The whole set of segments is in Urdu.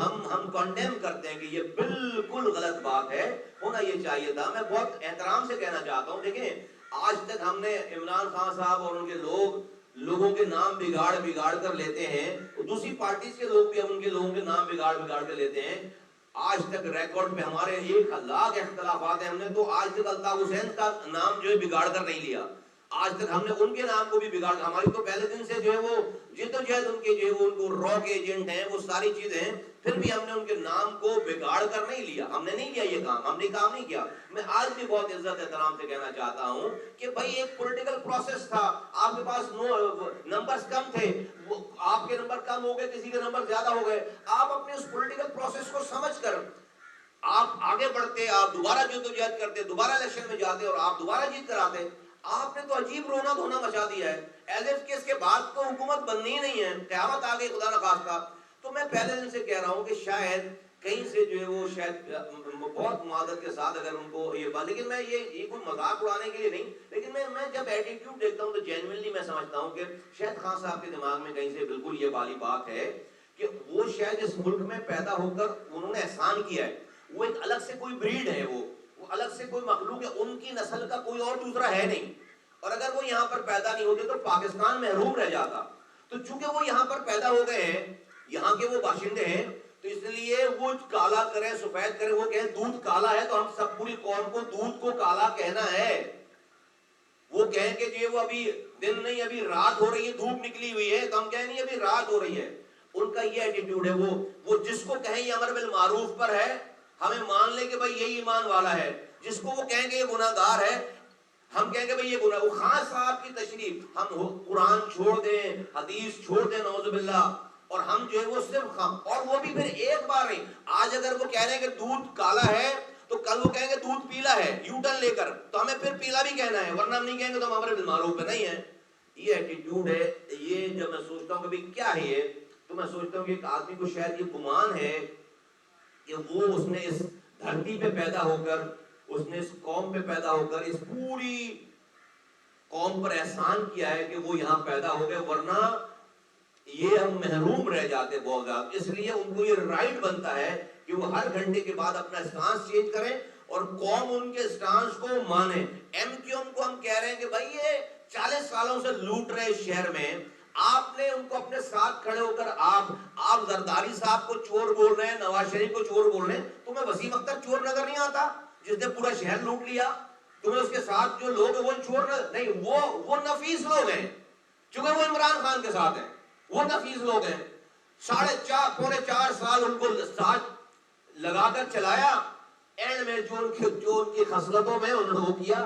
ہم کنڈیم کرتے ہیں کہ یہ بالکل غلط بات ہے، ہونا یہ چاہیے تھا۔ میں بہت احترام سے کہنا چاہتا ہوں، دیکھیں آج تک ہم نے عمران خان صاحب اور ان کے لوگوں کے نام بگاڑ کر لیتے ہیں، دوسری پارٹیز کے لوگ بھی ہم ان کے لوگوں کے نام بگاڑ کر لیتے ہیں۔ آج تک ریکارڈ پہ ہمارے 1,00,000 اختلافات ہیں، ہم نے تو آج تک الطاف حسین کا نام جو ہے بگاڑ کر نہیں لیا، آج تک ہم نے ان کے نام کو بھی بگاڑ کر، ہماری تو پہلے دن سے جو ہے وہ جدوجہد ان کے جو ہے وہ ان کو را کے ایجنٹ ہیں، وہ ساری چیزیں ہیں، پھر بھی ہم نے ان کے نام کو بگاڑ کر نہیں لیا، ہم نے نہیں کیا یہ کام، ہم نے کام نہیں کیا۔ میں آج بھی بہت عزت احترام سے کہنا چاہتا ہوں کہ بھائی ایک پولیٹیکل پروسیس تھا، آپ کے پاس نمبرز کم تھے، آپ کے نمبر کم ہو گئے، کسی کے نمبر زیادہ ہو گئے، آپ اپنے اس پولیٹیکل پروسیس کو سمجھ کر آپ آگے بڑھتے، آپ دوبارہ جدوجہد کرتے، دوبارہ الیکشن میں جاتے اور آپ دوبارہ جیت کر آتے۔ آپ نے تو عجیب رونا دھونا مچا دیا ہے، ایز اف کہ اس کے بعد تو حکومت بننی ہی نہیں ہے، قیامت آ گئی خدا نخواستہ۔ تو میں پہلے دن سے کہہ رہا ہوں کہ شاید کہیں سے جو ہے وہ شاید بہت معذرت کے ساتھ اگر ان کو یہ بات، لیکن میں یہ کوئی مذاق اڑانے کے لیے نہیں، لیکن میں جب ایٹیٹیوڈ دیکھتا ہوں تو جینوئنلی میں سمجھتا ہوں کہ شاید خان صاحب کے دماغ میں کہیں سے بالکل یہ والی بات ہے کہ وہ شاید اس ملک میں پیدا ہو کر انہوں نے احسان کیا ہے، وہ ایک الگ سے کوئی بریڈ ہے، وہ الگ سے کوئی مخلوق ہے، ان کی نسل کا کوئی اور دوسرا ہے نہیں، اور اگر وہ یہاں پر پیدا نہیں ہوتے تو پاکستان محروم رہ جاتا۔ تو چونکہ وہ یہاں پر پیدا ہو گئے ہیں، یہاں کے وہ باشندے ہیں، تو اس لیے وہ کالا کریں سفید کریں، وہ کہیں دودھ کالا ہے تو ہم سب پوری قوم کو دودھ کو کالا کہنا ہے۔ وہ کہیں کہ یہ وہ ابھی دن نہیں ابھی رات ہو رہی ہے، دھوپ نکلی ہوئی ہے، تو ہم کہیں نہیں ابھی رات ہو رہی ہے۔ ان کا یہ ایٹیٹیوڈ ہے، وہ جس کو کہیں یہ امر بالمعروف پر ہے ہمیں مان لیں کہ بھئی یہی ایمان والا ہے، جس کو وہ کہیں کہ یہ گناہ گار ہے ہم کہیں کہ بھئی یہ گناہ۔ وہ خان صاحب کی تشریف، ہم قرآن چھوڑ دیں، حدیث چھوڑ دیں نعوذ باللہ، اور ہم جو ہے وہ صرف اور وہ بھی پھر ایک بار نہیں، آج اگر وہ کہہ رہے ہیں کہ دودھ کالا ہے تو کل وہ کہیں گے دودھ پیلا ہے، یو ٹرن لے کر، تو ہمیں پھر پیلا بھی کہنا ہے، ورنہ ہم نہیں کہیں گے تو ہم امر بالمعروف پہ نہیں ہیں۔ یہ ایٹیٹیوڈ ہے۔ یہ جب میں سوچتا ہوں کہ بھئی کیا ہے یہ، تو میں سوچتا ہوں کہ ایک آدمی کو شاید یہ گمان ہے کہ وہ اس نے اس دھرتی پہ پیدا ہو کر، اس نے اس قوم پہ پیدا ہو کر اس پوری قوم پر احسان کیا ہے کہ وہ یہاں پیدا ہو گئے، ورنہ یہ ہم محروم رہ جاتے بہت زیادہ۔ اس لیے ان کو یہ رائٹ بنتا ہے کہ وہ ہر گھنٹے کے بعد اپنا اسٹانس چینج کریں اور قوم ان کے اسٹانس کو مانے۔ ایم کیو ایم کو ہم کہہ رہے ہیں کہ بھائی یہ 40 سالوں سے لوٹ رہے اس شہر میں، آپ نے ان کو اپنے ساتھ کھڑے ہو کر آپ زرداری صاحب کو چور بول رہے ہیں، نواز شریف کو چور بول رہے ہیں، تمہیں وسیم اختر چور نظر نہیں آتا جس نے پورا شہر لوٹ لیا؟ تمہیں اس کے ساتھ جو لوگ ہیں وہ چور نہیں، وہ نفیس لوگ ہیں، چونکہ وہ عمران خان کے ساتھ ہیں، وہ نفیس لوگ ہیں۔ 4.5 سال ان کو ساتھ لگا کر چلایا، اینڈ میں جو ان کی خصلتوں میں انہوں نے وہ کیا،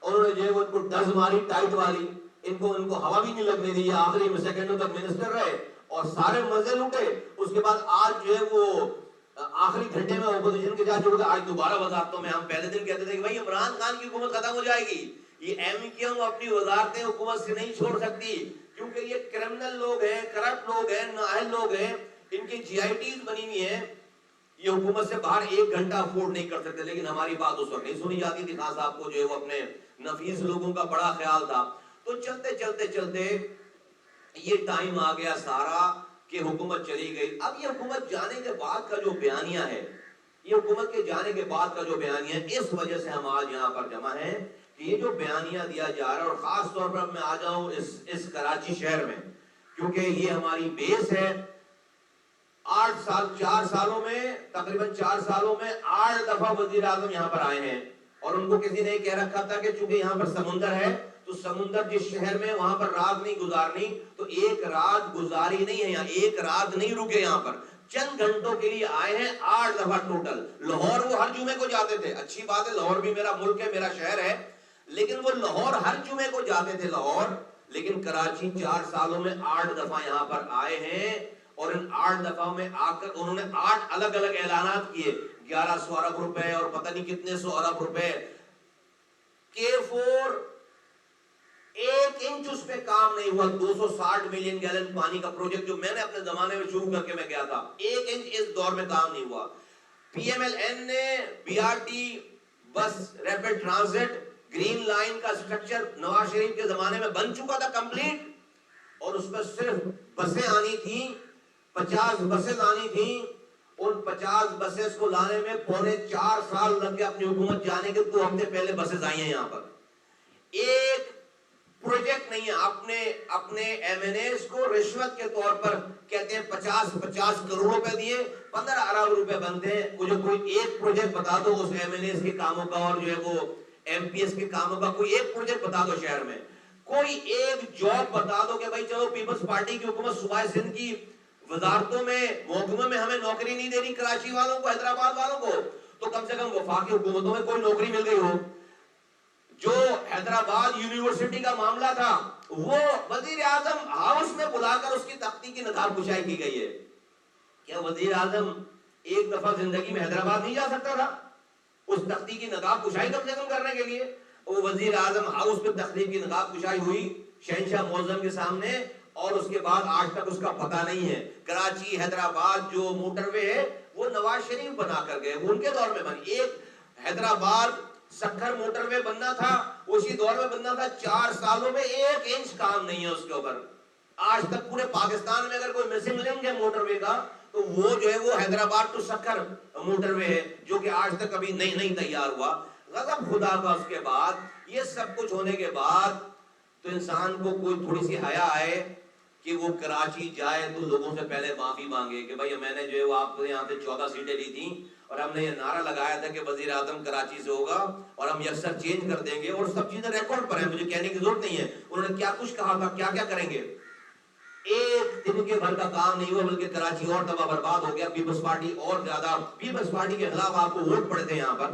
انہوں نے جو ہے وہ ان کو ڈز ماری ٹائٹ والی، ان کو ہوا بھی نہیں لگنے دی، آخری میں سیکنڈوں تک منسٹر رہے اور سارے مزے لوٹے۔ اس کے بعد آج جو ہے وہ آخری گھنٹے میں اپوزیشن کے جا چکے، آج دوبارہ وزارتوں میں ہم پہلے دن کہتے تھے کہ بھائی عمران خان کی حکومت ختم ہو جائے گی، یہ ایم کیو ایم اپنی وزارتیں حکومت سے نہیں چھوڑ سکتی، کیونکہ یہ کرمنل لوگ ہیں، کرپٹ لوگ ہیں، نااہل لوگ ہیں، ان کی جی آئی ٹیز بنی ہوئی ہیں، یہ حکومت سے باہر 1 گھنٹہ افورڈ نہیں کر سکتے۔ لیکن ہماری بات اس وقت نہیں سنی جاتی تھی، خان صاحب کو جو ہے وہ اپنے نفیس لوگوں کا بڑا خیال تھا۔ تو چلتے چلتے یہ ٹائم آ گیا سارا کہ حکومت چلی گئی۔ اب یہ حکومت جانے کے بعد کا جو بیانیہ ہے، یہ حکومت کے جانے کے بعد کا جو بیانیہ ہے، اس وجہ سے ہم آج یہاں پر جمع ہیں کہ یہ جو بیانیہ دیا جا رہا ہے، اور خاص طور پر میں آ جاؤں اس کراچی شہر میں، کیونکہ یہ ہماری بیس ہے۔ 4 سالوں میں تقریباً 4 سالوں میں 8 دفعہ وزیر اعظم یہاں پر آئے ہیں، اور ان کو کسی نے کہہ رکھا تھا کہ چونکہ یہاں پر سمندر ہے تو سمندر جس شہر میں وہاں پر رات نہیں گزارنی، تو ایک رات گزاری نہیں ہے یہاں، ایک رات نہیں رکے یہاں پر، چند گھنٹوں کے لیے آئے ہیں 8 دفعہ ٹوٹل۔ لاہور وہ ہر جمعے کو جاتے تھے، اچھی بات ہے، لاہور بھی میرا ملک ہے، میرا شہر ہے، لیکن وہ لاہور ہر جمعے کو جاتے تھے لاہور، لیکن کراچی 4 سالوں میں 8 دفعہ یہاں پر آئے ہیں، اور ان 8 دفعوں میں آ کر انہوں نے 8 الگ الگ اعلانات کیے، 1100 ارب روپے اور پتہ نہیں کتنے 100 ارب روپے۔ K4 1 انچ اس پہ کام نہیں ہوا، 260 ملین گیلن پانی کا پروجیکٹ جو میں نے اپنے زمانے میں شروع کر کے میں گیا تھا، 1 انچ اس دور میں کام نہیں ہوا۔ پی ایم ایل این نے BRT بس ریپڈ ٹرانزٹ گرین لائن کا سٹرکچر نواز شریف کے زمانے میں بن چکا تھا کمپلیٹ، اور اس میں صرف بسیں آنی تھیں، 50 بسیں آنی تھیں، ان 50 بسز کو لانے میں 3.25 سال لگ گئے اپنی حکومت جانے کے 2 ہفتے پہلے بسز آئی ہیں یہاں پر. ایک پروجیکٹ نہیں ہے. اپنے ایم این ایز کو رشوت کے طور پر کہتے ہیں 50 کروڑ روپے دیے 15 ارب روپے بنتے ہیں. مجھے کوئی ایک پروجیکٹ بتا دو اس ایم این ایز کے کاموں کا اور جو ہے وہ ایم پی ایس کے کاموں کا, کوئی ایک پروجیکٹ بتا دو شہر میں, کوئی ایک جاب بتا دو کہ بھائی چلو پیپلز پارٹی کی حکومت صوبہ سندھ کی وزارتوں میں محکموں میں ہمیں نوکری نہیں دے رہی کراچی والوں کو, حیدرآباد والوں کو, تو کم سے کم وفاقی حکومتوں میں کوئی نوکری مل گئی ہو. جو حیدرآباد یونیورسٹی کا معاملہ تھا وہ وزیر اعظم ہاؤس میں بلا کر اس کی تختی کی نقاب کشائی کی گئی ہے. کیا وزیر اعظم ایک دفعہ زندگی میں حیدرآباد نہیں جا سکتا تھا اس تختی کی نقاب کشائی کم سے کم کرنے کے لیے؟ وہ وزیر اعظم ہاؤس میں تختی کی نقاب کشائی ہوئی شہنشاہ معظم کے سامنے, اور اس کے بعد آج تک اس کا پتہ نہیں ہے. کراچی حیدرآباد جو موٹر وے ہے وہ نواز شریف بنا کر گئے, وہ ان کے دور میں بنی. ایک حیدرآباد سکھر موٹر وے بننا تھا اسی دور میں بننا تھا, 4 سالوں میں 1 انچ کام نہیں ہے اس کے اوپر. آج تک پورے پاکستان میں اگر کوئی مسنگ لنک ہے موٹر وے کا تو وہ جو ہے وہ حیدرآباد ٹو سکھر موٹر وے ہے, جو کہ آج تک کبھی نہیں تیار ہوا. غضب خدا کا. اس کے بعد یہ سب کچھ ہونے کے بعد تو انسان کو کوئی تھوڑی سی حیا آئے کہ وہ کراچی جائے تو لوگوں سے پہلے معافی مانگے کہ بھائی میں نے جو ہے وہ آپ کو یہاں سے 14 سیٹیں لی تھیں اور ہم نے یہ نعرہ لگایا تھا کہ وزیر اعظم کراچی سے ہوگا اور ہم یکسر چینج کر دیں گے, اور سب چیزیں ریکارڈ پر ہیں, مجھے کہنے کی ضرورت نہیں ہے انہوں نے کیا کچھ کہا تھا, کیا کیا کریں گے. ایک دن کے بھر کا کام نہیں ہوا بلکہ کراچی اور تباہ برباد ہو گیا. پیپلز پارٹی اور زیادہ, پیپلز پارٹی کے خلاف آپ کو ووٹ پڑے تھے یہاں پر.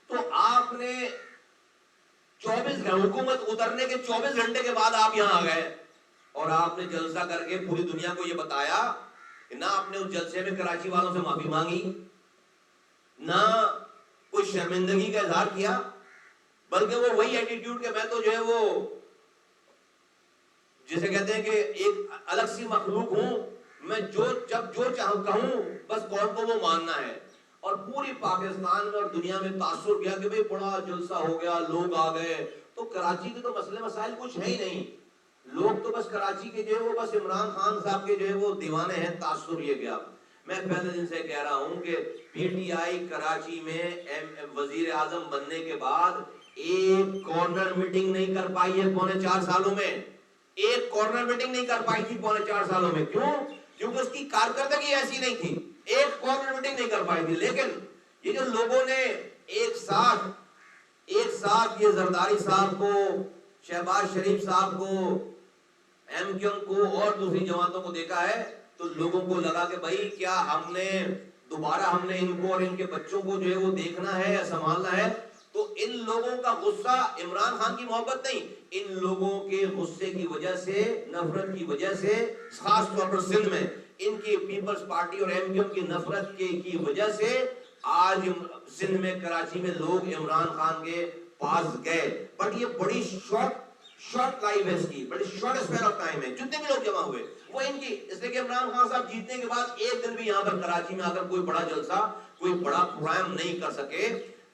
تو آپ نے 24 حکومت اترنے کے 24 گھنٹے کے بعد آپ یہاں آ گئے اور آپ نے جلسہ کر کے پوری دنیا کو یہ بتایا کہ نہ آپ نے اس جلسے میں کراچی والوں سے معافی مانگی, نہ کوئی شرمندگی کا اظہار کیا, بلکہ وہ وہی ایٹیٹیوڈ کہ میں تو جو ہے وہ جسے کہتے ہیں کہ ایک الگ سی مخلوق ہوں, میں جب جو چاہوں کہوں بس قوم کو وہ ماننا ہے. اور پوری پاکستان میں اور دنیا میں تاثر کیا کہ بھئی بڑا جلسہ ہو گیا, لوگ آ گئے, تو کراچی کے تو مسئلے مسائل کچھ ہے ہی نہیں. لوگ تو بس کراچی کے جو ہے وہ بس عمران خان صاحب کے جو ہے وہ دیوانے ہیں. تاثر یہ گیا. میں پہلے دن سے کہہ رہا ہوں کہ پی ٹی آئی کراچی میں وزیر اعظم بننے کے بعد ایک کارنر میٹنگ نہیں کر پائی ہے 4.25 سالوں میں. ایک کارنر میٹنگ نہیں کر پائی تھی 4.25 سالوں میں. کیوں؟ کیونکہ اس کی کارکردگی ایسی نہیں تھی. ایک کارنر میٹنگ نہیں کر پائی تھی. لیکن یہ جو لوگوں نے ایک ساتھ یہ زرداری صاحب کو, شہباز شریف صاحب کو, ایم کیو ایم کو اور دوسری جماعتوں کو دیکھا ہے تو لوگوں کو لگا کہ بھائی کیا ہم نے دوبارہ ان کو اور ان کے بچوں کو جو ہے وہ دیکھنا ہے یا سنبھالنا ہے. تو ان لوگوں کا غصہ عمران خان کی محبت نہیں, ان لوگوں کے غصے کی وجہ سے, نفرت کی وجہ سے, خاص طور پر سندھ میں ان کی پیپلز پارٹی اور ایم کیو ایم کی نفرت کی وجہ سے آج سندھ میں کراچی میں لوگ عمران خان کے پاس گئے. بٹ یہ بڑی شارٹ لائف ہے اس کی, بڑی شارٹ اسپین آف ٹائم ہے. جتنے بھی لوگ جمع ہوئے وہ ان کی, اس لیے کہ عمران خان صاحب جیتنے کے بعد ایک دن بھی یہاں پر کراچی میں آ کر کوئی بڑا جلسہ, کوئی بڑا پروگرام نہیں کر سکے.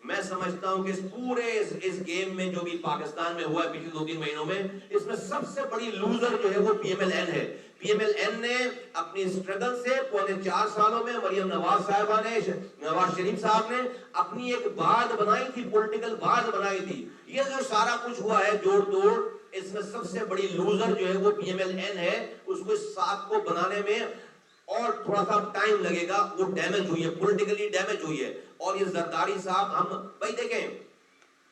میں سمجھتا ہوں کہ اس پورے اس گیم میں جو بھی پاکستان میں ہوا ہے پچھلے 2-3 مہینوں میں, اس میں سب سے بڑی لوزر جو ہے وہ پی ایم ایل این ہے. پی ایم ایل این نے اپنی اسٹرگل سے 4.25 سالوں میں مریم نواز صاحبہ نے, نواز شریف صاحب نے اپنی ایک بات بنائی تھی, پولیٹیکل بات بنائی تھی. یہ جو سارا کچھ ہوا ہے جوڑ توڑ, اس میں سب سے بڑی لوزر جو ہے وہ پی ایم ایل این ہے. اس کو اس ساتھ کو بنانے میں اور تھوڑا سا ٹائم لگے گا. وہ ڈیمیج ہوئی ہے, پولیٹیکلی ڈیمیج ہوئی ہے. اور یہ زرداری صاحب, ہم بھائی دیکھیں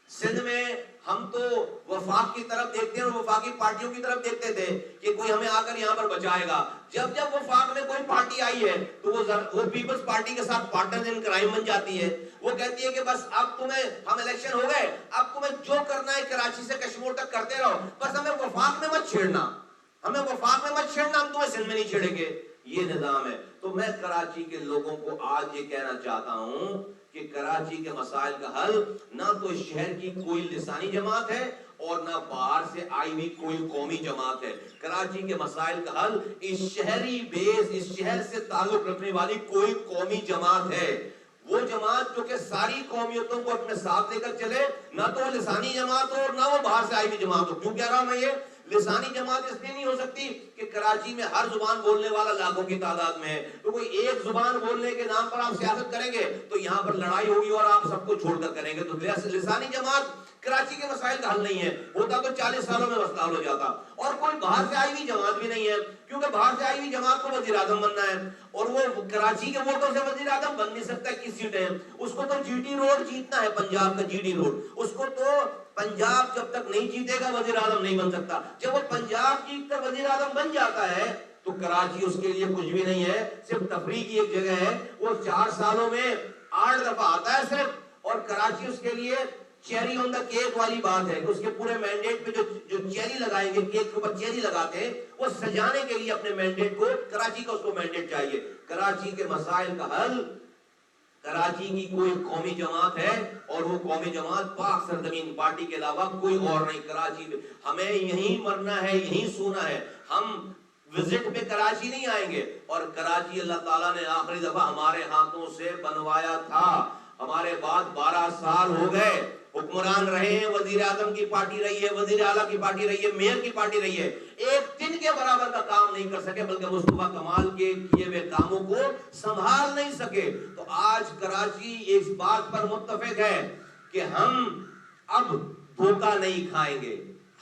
سندھ میں ہم تو وفاق کی طرف دیکھتے ہیں اور وفاقی پارٹیوں کی طرف دیکھتے تھے کہ کوئی ہمیں آ کر یہاں پر بچائے گا. جب وفاق میں کوئی پارٹی آئی ہے تو وہ پیپلز پارٹی کے ساتھ پارٹنر ان کرائم بن جاتی ہے. وہ کہتی ہے کہ بس اب تمہیں, ہم الیکشن ہو گئے, اب تمہیں جو کرنا ہے کراچی سے کشمیر تک کرتے رہو, بس ہمیں وفاق میں مت چھیڑنا, ہم تمہیں سندھ میں نہیں چھیڑیں گے. یہ نظام ہے. تو میں کراچی کے لوگوں کو آج یہ کہنا چاہتا ہوں کہ کراچی کے مسائل کا حل نہ تو اس شہر کی کوئی لسانی جماعت ہے اور نہ باہر سے آئی ہوئی کوئی قومی جماعت ہے. کراچی کے مسائل کا حل اس شہری بیس, اس شہر سے تعلق رکھنے والی کوئی قومی جماعت ہے. وہ جماعت جو کہ ساری قومیتوں کو اپنے ساتھ لے کر چلے, نہ تو وہ لسانی جماعت ہو اور نہ وہ باہر سے آئی ہوئی جماعت ہو. کیوں کہہ رہا ہوں میں یہ؟ لسانی جماعت اس لیے نہیں ہو سکتی کہ کراچی میں ہر زبان بولنے والا لاکھوں کی تعداد میں ہے، تو کوئی ایک زبان بولنے کے نام پر آپ سیاست کریں گے تو یہاں پر لڑائی ہوگی اور آپ سب کو چھوڑ کر کریں گے. تو لسانی جماعت کراچی کے مسائل کا حل نہیں ہے، ہوتا تو 40 سالوں میں مسئلہ ہو جاتا. اور کوئی باہر سے آئی ہوئی جماعت بھی نہیں ہے، کیونکہ باہر سے آئی ہوئی جماعت کو وزیر اعظم بننا ہے اور وہ کراچی کے ووٹوں سے وزیر اعظم بن نہیں سکتا. کس سیٹ ہے اس کو تو جی ٹی روڈ جیتنا ہے، پنجاب کا جی ٹی روڈ. اس کو تو پنجاب جب تک نہیں جیتے گا وزیر اعظم نہیں بن سکتا. جب وہ پنجاب جیت کر وزیر اعظم بن جاتا ہے تو کراچی اس کے لیے کچھ بھی نہیں ہے، صرف تفریح کی ایک جگہ ہے. وہ 4 سالوں میں 8 دفعہ آتا ہے صرف، اور کراچی اس کے لیے چیری آن دا کیک والی بات ہے کہ اس کے پورے مینڈیٹ پہ جو چیری لگائیں گے، کیک کے اوپر چیری لگاتے ہیں، وہ سجانے کے لیے اپنے مینڈیٹ کو، کراچی کا اس کو مینڈیٹ چاہیے. کراچی کے مسائل کا حل، کراچی کی کوئی قومی جماعت ہے اور وہ قومی جماعت پاک سرزمین پارٹی کے علاوہ کوئی اور نہیں. کراچی میں ہمیں یہیں مرنا ہے، یہیں سونا ہے. ہم وزٹ پہ کراچی نہیں آئیں گے. اور کراچی اللہ تعالیٰ نے آخری دفعہ ہمارے ہاتھوں سے بنوایا تھا. ہمارے بعد 12 سال ہو گئے حکمران رہے ہیں، وزیر اعظم کی پارٹی رہی ہے، وزیر اعلیٰ کی پارٹی رہی ہے، میئر کی پارٹی رہی ہے. ایک دن کے برابر کا کام نہیں کر سکے، بلکہ مصطفیٰ کمال کے کیے ہوئے کاموں کو سنبھال نہیں سکے. تو آج کراچی اس بات پر متفق ہے کہ ہم اب دھوکہ نہیں کھائیں گے.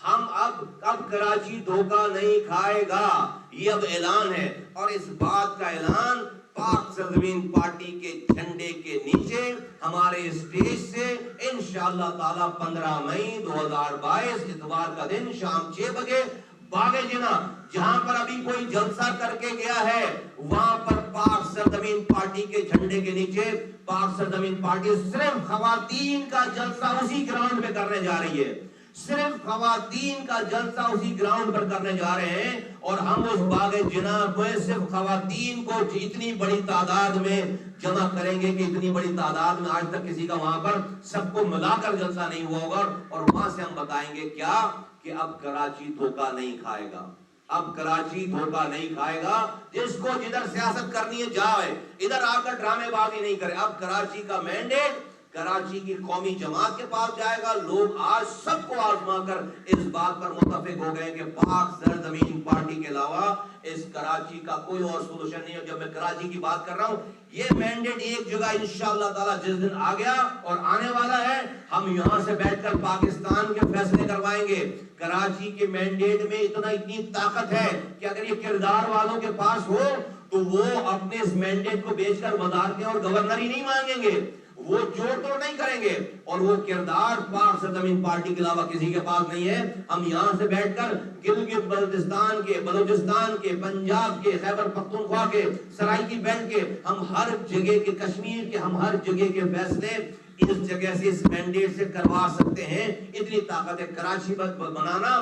ہم اب کراچی دھوکہ نہیں کھائے گا، یہ اب اعلان ہے. اور اس بات کا اعلان پاک سرزمین پارٹی کے جھنڈے کے نیچے ہمارے اسٹیج سے انشاءاللہ تعالی 15 مئی 2022 اتوار کا دن شام 6 بجے باغ جنا، جہاں پر ابھی کوئی جلسہ کر کے گیا ہے، وہاں پر پاک سرزمین پارٹی کے جھنڈے کے نیچے پاک سرزمین پارٹی صرف خواتین کا جلسہ اسی گراؤنڈ پہ کرنے جا رہی ہے. صرف خواتین کا جلسہ اسی گراؤنڈ پر کرنے جا رہے ہیں. اور ہم اس باغ جناب میں صرف خواتین کو اتنی بڑی تعداد میں جمع کریں گے کہ اتنی بڑی تعداد میں آج تک کسی کا وہاں پر سب کو ملا کر جلسہ نہیں ہوا ہوگا. اور وہاں سے ہم بتائیں گے کیا کہ اب کراچی دھوکہ نہیں کھائے گا. اب کراچی دھوکہ نہیں کھائے گا. جس کو جدھر سیاست کرنی ہے جائے، ادھر آ کر ڈرامے بازی نہیں کرے. اب کراچی کا مینڈیٹ کراچی کی قومی جماعت کے پاس جائے گا. لوگ آج سب کو آزما کر اس بات پر متفق ہو گئے کہ پاک سرزمین پارٹی کے علاوہ اس کراچی کا کوئی اور سولوشن نہیں ہے. جب میں کراچی کی بات کر رہا ہوں، یہ مینڈیٹ ایک جگہ انشاءاللہ تعالی جس دن آ گیا اور آنے والا ہے، ہم یہاں سے بیٹھ کر پاکستان کے فیصلے کروائیں گے. کراچی کے مینڈیٹ میں اتنی طاقت ہے کہ اگر یہ کردار والوں کے پاس ہو تو وہ اپنے اس مینڈیٹ کو بیچ کر وزارتیں اور گورنری نہیں مانگیں گے، وہ جوڑ توڑ نہیں کریں گے. اور وہ کردار پاک سرزمین پارٹی کے علاوہ کسی کے پاس نہیں ہے. ہم یہاں سے بیٹھ کر گلگت بلتستان کے، بلوچستان کے، پنجاب کے، خیبر پختونخوا کے، سرائکی بیلٹ کے، ہم ہر جگہ کے، کشمیر کے، ہم ہر جگہ کے فیصلے اس جگہ سے، اس مینڈیٹ سے کروا سکتے ہیں. اتنی طاقت ہے. کراچی بنانا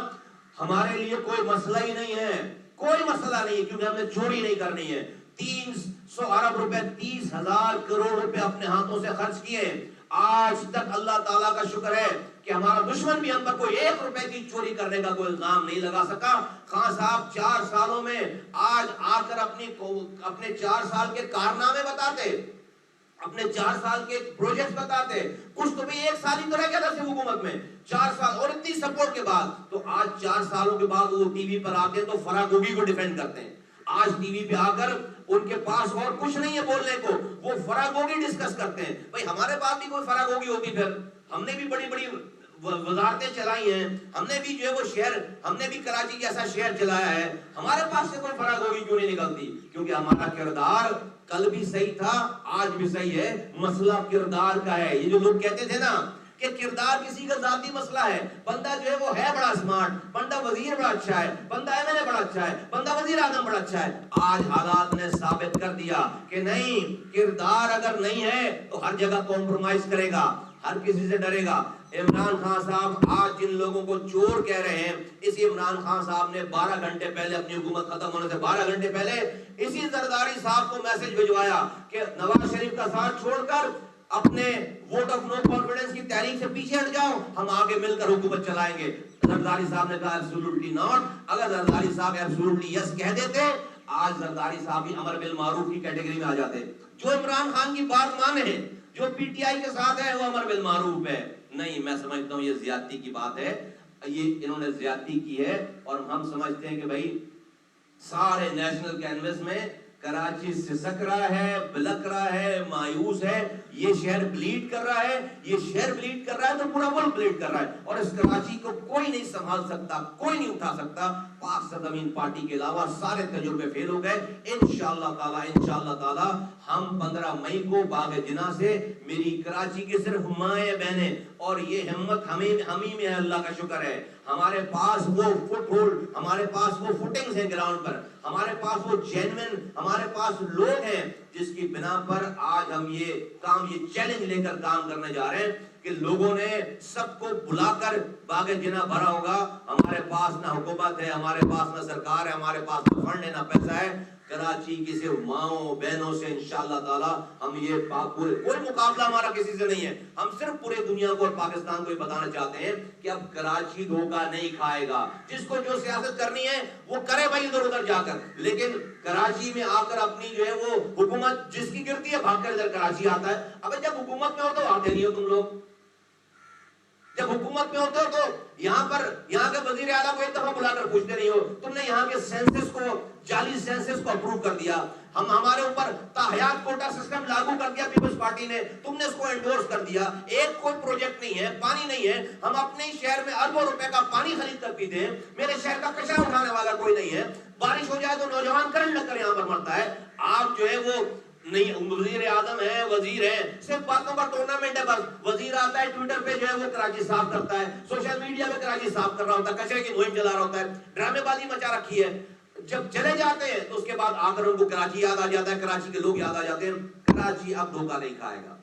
ہمارے لیے کوئی مسئلہ ہی نہیں ہے، کوئی مسئلہ نہیں ہے، کیونکہ ہم نے چوری نہیں کرنی ہے. 300 ارب روپے، 30,000 کروڑ روپے اپنے ہاتھوں سے خرچ کیے. آج تک اللہ تعالیٰ کا شکر ہے کہ ہمارا دشمن بھی ہم پر کوئی 1 روپے کی چوری کرنے کا کوئی الزام نہیں لگا سکا. خان صاحب 4 سالوں میں آج آ کر اپنے 4 سال کے کارنامے بتاتے، اپنے 4 سال کے پروجیکٹ بتاتے. کچھ تو بھی 1 سال ہی تو رہ گیا تھا صرف حکومت میں، 4 سال اور اتنی سپورٹ کے بعد. تو آج 4 سالوں کے بعد وہ ٹی وی پر آتے تو فراغوگی کو ڈیفینڈ کرتے ہیں. آج ٹی وی پہ آ کر ان کے پاس اور کچھ نہیں ہے بولنے کو، وہ فراغوگی ڈسکس کرتے ہیں. بھائی ہمارے پاس بھی کوئی فراغوگی ہوتی، پھر ہم نے بھی بڑی بڑی وزارتیں چلائی ہیں، ہم نے بھی جو ہے وہ شہر، ہم نے بھی کراچی جیسا شہر چلایا ہے. ہمارے پاس سے کوئی فراغوگی کیوں نہیں نکلتی؟ کیونکہ ہمارا کردار کل بھی صحیح تھا، آج بھی صحیح ہے. مسئلہ کردار کا ہے. یہ جو لوگ کہتے تھے نا کہ کردار کسی کا ذاتی مسئلہ ہے، بندہ جو ہے وہ ہے بڑا اسمارٹ، بندہ وزیر بڑا اچھا ہے، بندہ ایم ایل اے بڑا اچھا ہے، بندہ وزیر اعظم بڑا اچھا ہے. آج حالات نے ثابت کر دیا کہ نہیں، کردار اگر نہیں ہے تو ہر جگہ کمپرومائز کرے گا، ہر کسی سے ڈرے گا. عمران خان صاحب آج جن لوگوں کو چور کہہ رہے ہیں، اسی عمران خان صاحب نے 12 گھنٹے پہلے، اپنی حکومت ختم ہونے سے 12 گھنٹے پہلے اسی زرداری صاحب کو میسج بھجوایا کہ نواز شریف کا ساتھ چھوڑ کر اپنے ووٹ آف نو کانفیڈنس کی تحریک سے پیچھے ہٹ جاؤ، ہم آگے مل کر حکومت چلائیں گے. زرداری صاحب نے کہا ایبسولوٹلی ناٹ. اگر زرداری صاحب ایبسولوٹلی یس کہہ دیتے، آج زرداری صاحب بھی امر بالمعروف کی کیٹیگری میں آ جاتے. جو عمران خان کی بات مانے ہیں، جو پی ٹی آئی کے ساتھ ہے، وہ امر بالمعروف ہے. نہیں، میں سمجھتا ہوں یہ زیادتی کی بات ہے. یہ انہوں نے زیادتی کی ہے، اور ہم سمجھتے ہیں کہ بھائی سارے نیشنل کینوس میں کراچی سسک رہا ہے، بلک رہا ہے، مایوس ہے، یہ شہر بلیڈ کر رہا ہے، یہ شہر بلیڈ کر رہا ہے تو پورا ملک بلیڈ کر رہا ہے، اور اس کراچی کو کوئی نہیں سنبھال سکتا، کوئی نہیں اٹھا سکتا۔ پاک سرزمین پارٹی کے علاوہ سارے تجربے فیل ہو گئے۔ انشاءاللہ تعالی ہم 15 مئی کو باغ جناح سے، میری کراچی کی صرف مائیں بہنیں، اور یہ ہمت ہمیں میں ہے، اللہ کا شکر ہے، ہمارے پاس وہ فٹ ہولڈ، ہمارے پاس وہ فوٹنگز ہیں گراؤنڈ پر، ہمارے پاس وہ جینوین، ہمارے پاس لوگ ہیں جس کی بنا پر آج ہم یہ چیلنج لے کر کام کرنے جا رہے ہیں کہ لوگوں نے سب کو بلا کر باغ جناح بھرا ہوگا۔ ہمارے پاس نہ حکومت ہے، ہمارے پاس نہ سرکار ہے، ہمارے پاس نہ فنڈ ہے، نہ پیسہ ہے۔ کراچی کی صرف ماؤں بہنوں سے انشاءاللہ تعالی ہم یہ پورے، کوئی مقابلہ ہمارا کسی سے نہیں ہے، ہم صرف پورے دنیا کو اور پاکستان کو یہ بتانا چاہتے ہیں کہ اب کراچی دھوکہ نہیں کھائے گا۔ جس کو جو سیاست کرنی ہے وہ کرے بھائی ادھر ادھر جا کر، لیکن کراچی میں آ کر اپنی جو ہے وہ حکومت جس کی گرتی ہے بھاگ کر ادھر کراچی آتا ہے۔ اب جب حکومت میں ہو تو آتے نہیں ہو تم لوگ، جب حکومت میں ہوتے ہو تو یہاں کے وزیر اعلیٰ کو ایک دفعہ بلا کر پوچھتے نہیں ہو، تم نے یہاں کے سینسس کو، جعلی سینسس کو اپروو کر دیا، ہمارے اوپر تاحیات کوٹا سسٹم لاگو کر دیا پیپلز پارٹی نے، تم نے اس کو انڈورس کر دیا، ایک کوئی پروجیکٹ نہیں ہے، پانی نہیں ہے، ہم اپنے شہر میں اربوں روپے کا پانی خرید کر پیتے ہیں، میرے شہر کا کچرا اٹھانے والا کوئی نہیں ہے، بارش ہو جائے تو نوجوان کرنٹ لگ کر یہاں پر مرتا ہے، آپ جو ہے وہ نہیں، وزیر اعظم ہے، وزیر ہے، صرف باتوں کا ٹورنامنٹ ہے، بس وزیر آتا ہے ٹویٹر پہ جو ہے وہ کراچی صاف کرتا ہے، سوشل میڈیا پہ کراچی صاف کر رہا ہوتا ہے، کچرے کی مہم چلا رہا ہوتا ہے، ڈرامے بازی مچا رکھی ہے، جب چلے جاتے ہیں تو اس کے بعد آ کر ان کو کراچی یاد آ جاتا ہے، کراچی کے لوگ یاد آ جاتے ہیں۔ کراچی اب دھوکہ نہیں کھائے گا،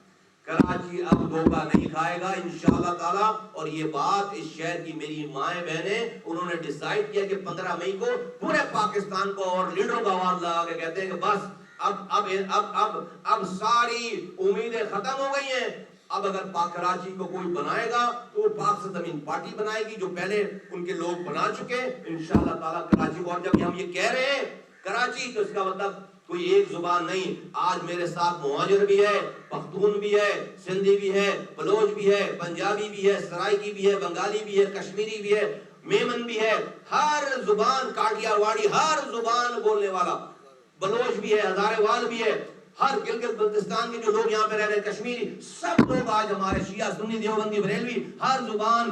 کراچی اب دھوکہ نہیں کھائے گا انشاءاللہ تعالی، اور یہ بات اس شہر کی میری مائیں بہنیں انہوں نے ڈیسائیڈ کیا کہ 15 مئی کو پورے پاکستان کو اور لیڈروں کا آواز لگا کے کہتے ہیں کہ بس اب ساری امیدیں ختم ہو گئی ہیں، اب اگر کراچی کو کوئی بنائے گا تو وہ پاک سرزمین پارٹی بنائے گی، جو پہلے ان کے لوگ بنا چکے انشاءاللہ تعالی کراچی کو۔ اور جب ہم یہ کہہ رہے ہیں کراچی تو اس کا مطلب کوئی ایک زبان نہیں، آج میرے ساتھ مہاجر بھی ہے، پختون بھی ہے، سندھی بھی ہے، بلوچ بھی ہے، پنجابی بھی ہے، سرائکی بھی ہے، بنگالی بھی ہے، کشمیری بھی ہے، میمن بھی ہے، ہر زبان، کاٹیا واڑی، ہر زبان بولنے والا، بلوچ بھی ہے، ہزارے وال بھی ہے، ہر گلگت بلتستان کے جو لوگ یہاں پہ رہ رہے ہیں، کشمیری، سب لوگ آج ہمارے شیعہ سنی دیوبندی بریلوی، ہر زبان،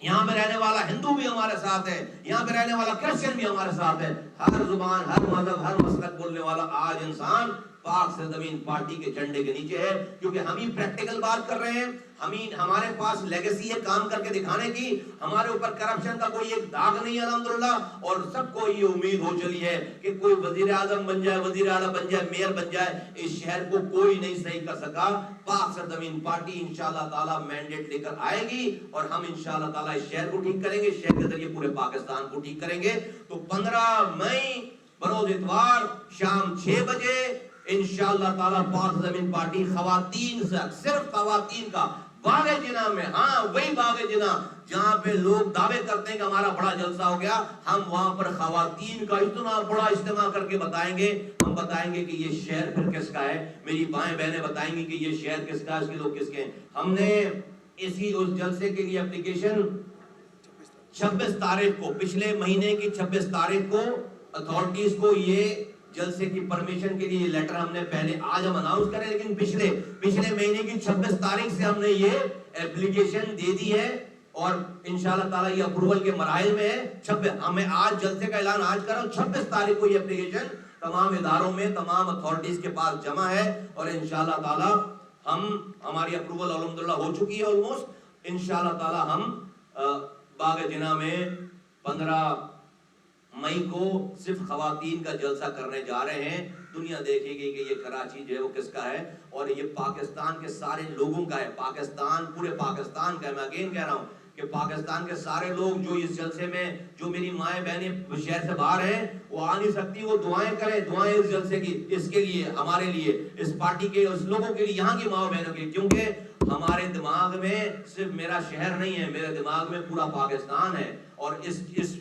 یہاں پہ رہنے والا ہندو بھی ہمارے ساتھ ہے، یہاں پہ رہنے والا کرسچن بھی ہمارے ساتھ ہے، ہر زبان، ہر مذہب، ہر مسلک بولنے والا آج انسان پاک سرزمین پارٹی کے جھنڈے کے نیچے ہے، کیونکہ ہم ہی پریکٹیکل بات کر رہے ہیں، ہمارے پاس لیگیسی ہے کام کر کے دکھانے کی، ہمارے اوپر کرپشن کا کوئی ایک داغ نہیں ہے الحمدللہ، اور سب کو یہ امید ہو چلی ہے کہ کوئی وزیر اعظم بن جائے، وزیر اعلیٰ بن جائے، میئر بن جائے، اس شہر کو کوئی نہیں صحیح کر سکا۔ پاک سرزمین پارٹی انشاءاللہ تعالی مینڈیٹ لے کر آئے گی، اور ہم انشاءاللہ تعالی اس شہر کو ٹھیک کریں گے، شہر کے ذریعے پورے پاکستان کو ٹھیک کریں گے۔ تو 15 مئی بروز اتوار شام 6 بجے انشاءاللہ تعالی پاک زمین پارٹی خواتین سے، صرف خواتین کا باغ جناح میں، ہاں وہی باغ جناح جہاں پہ لوگ دعوے کرتے ہیں کہ ہمارا بڑا جلسہ ہو گیا، ہم وہاں پر خواتین کا اتنا بڑا اجتماع کر کے بتائیں گے، ہم بتائیں گے کہ یہ شہر پھر کس کا ہے، میری بائیں بہنیں بتائیں گی کہ یہ شہر کس کا ہے، اس کے لوگ کس کے ہیں۔ ہم نے اس جلسے کے لیے اپلیکیشن 26 تاریخ کو، پچھلے مہینے کی 26 تاریخ کو اتھارٹیز کو یہ جلسے کی پرمیشن کے لیے لیٹر ہم نے پہلے، آج ہم اناؤنس کریں، لیکن پچھلے مہینے کی 26 تاریخ سے ہم نے یہ اپلیکیشن دے دی ہے، اور انشاءاللہ تعالی یہ اپروول کے مراحل میں ہے۔ ہمیں آج جلسے کا اعلان آج کر رہا ہوں، 26 تاریخ کو یہ اپلیکیشن تمام اداروں میں، تمام اتھارٹیز کے پاس جمع ہے، اور انشاءاللہ تعالی ہماری اپروول الحمدللہ ہو چکی ہے آلموسٹ، انشاءاللہ تعالی ہم باغ جناح میں 15 مئی کو صرف خواتین کا جلسہ کرنے جا رہے ہیں۔ دنیا دیکھے گی کہ یہ کراچی جو ہے وہ کس کا ہے، اور یہ پاکستان کے سارے لوگوں کا ہے، پاکستان، پورے پاکستان کا ہے۔ میں اگین کہہ رہا ہوں کہ پاکستان کے سارے لوگ جو اس جلسے میں، جو میری مائیں بہنیں شہر سے باہر ہیں وہ آ نہیں سکتی، وہ دعائیں کریں، دعائیں اس جلسے کی، اس کے لیے، ہمارے لیے، اس پارٹی کے اس لوگوں کے لیے، یہاں کی ماں بہنوں کے لیے، کیونکہ ہمارے دماغ میں صرف میرا شہر نہیں ہے، میرے دماغ میں پورا پاکستان ہے، اور اس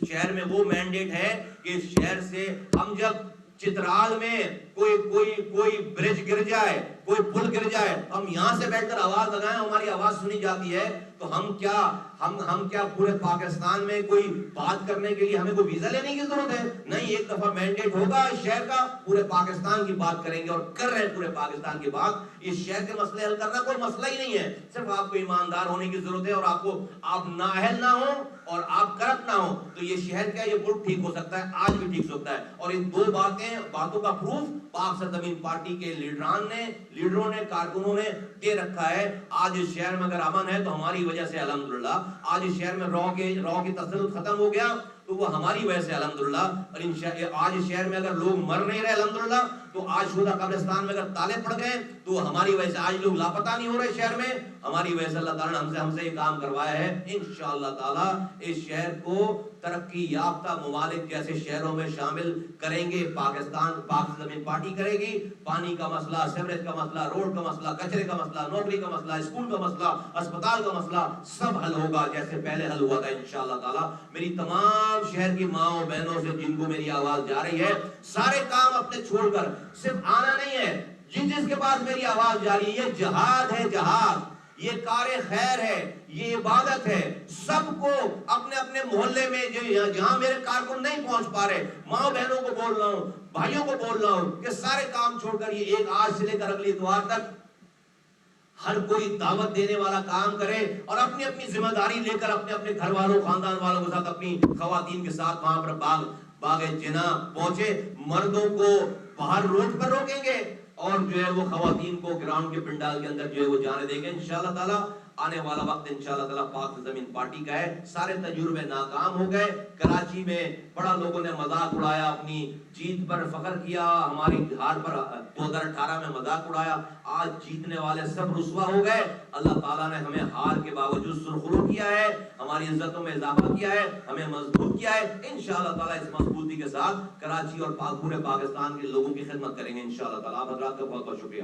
شہر میں وہ مینڈیٹ ہے کہ اس شہر سے ہم جب چترال میں کوئی برج گر جائے، کوئی پل گر جائے، ہم یہاں سے بیٹھ کر آواز لگائیں، ہماری آواز سنی جاتی ہے، تو ہم کیا ہم کیا پورے پاکستان میں کوئی بات کرنے کے لیے ہمیں کوئی ویزا لینے کی ضرورت ہے؟ نہیں، ایک دفعہ مینڈیٹ ہوگا اس شہر کا، پورے پاکستان کی بات کریں گے اور کر رہے ہیں پورے پاکستان کی بات. اس شہر کے مسئلے حل کرنا کوئی مسئلہ ہی نہیں ہے، صرف آپ کو ایماندار ہونے کی ضرورت ہے، اور آپ نااہل نہ ہو اور آپ کرپٹ نہ ہو تو یہ شہر کیا، یہ ملک ٹھیک ہو سکتا ہے، آج بھی ٹھیک ہو سکتا ہے. اور ان دو باتوں کا پروف پاک سرزمین پارٹی کے لیڈروں نے کارکنوں نے دے رکھا ہے. آج اس شہر میں اگر امن ہے تو ہماری وجہ سے الحمدللہ. آج اس شہر میں رو کی تسلط ختم ہو گیا تو وہ ہماری وجہ سے الحمدللہ. اور آج اس شہر میں اگر لوگ مر نہیں رہے الحمدللہ، تو آج شہداء قبرستان میں اگر تالے پڑ گئے تو ہماری وجہ سے. آج لوگ لاپتہ نہیں ہو رہے شہر میں، ہماری وجہ سے اللہ تعالیٰ نے ہم سے یہ کام کروایا ہے. انشاءاللہ تعالیٰ اس شہر کو ترقی یافتہ ممالک جیسے شہروں میں شامل کریں گے. پاک زمین پارٹی کرے گی. پانی کا مسئلہ، سیوریج کا مسئلہ، روڈ کا مسئلہ، کچرے کا مسئلہ، نوکری کا مسئلہ، اسکول کا مسئلہ، اسپتال کا مسئلہ سب حل ہوگا جیسے پہلے حل ہوا تھا انشاءاللہ تعالیٰ. میری تمام شہر کی ماؤں بہنوں سے جن کو میری آواز جا رہی ہے، سارے کام اپنے چھوڑ کر، صرف آنا نہیں ہے، جس کے پاس میری آواز جا رہی ہے، یہ جہاد ہے، جہاد، یہ کار خیر ہے، یہ عبادت ہے. سب کو اپنے اپنے محلے میں جہاں میرے کارکن نہیں پہنچ پا رہے، ماں بہنوں کو بول رہا ہوں، بھائیوں کو بول رہا ہوں کہ سارے کام چھوڑ کر یہ ایک آج سے لے کر اگلی اتوار تک ہر کوئی دعوت دینے والا کام کرے اور اپنی اپنی ذمہ داری لے کر اپنے اپنے گھر والوں، خاندان والوں کے ساتھ، اپنی خواتین کے ساتھ وہاں پر باغ جنا پہنچے. مردوں کو باہر روڈ پر روکیں گے اور جو ہے وہ خواتین کو گراؤنڈ کے پنڈال کے اندر جو ہے وہ جانے دیں گے انشاءاللہ تعالیٰ. آنے والا وقت انشاءاللہ تعالیٰ پاک زمین پارٹی کا ہے. سارے تجربے ناکام ہو گئے. کراچی میں بڑا لوگوں نے مذاق اڑایا، اپنی جیت پر فخر کیا، ہماری ہار پر 2018 میں مذاق اڑایا. آج جیتنے والے سب رسوا ہو گئے. اللہ تعالیٰ نے ہمیں ہار کے باوجود سرخرو کیا ہے، ہماری عزتوں میں اضافہ کیا ہے، ہمیں مضبوط کیا ہے. انشاءاللہ تعالیٰ اس مضبوطی کے ساتھ کراچی اور پورے پاکستان کے لوگوں کی خدمت کریں گے انشاءاللہ تعالیٰ. آپ حضرات کا بہت بہت شکریہ.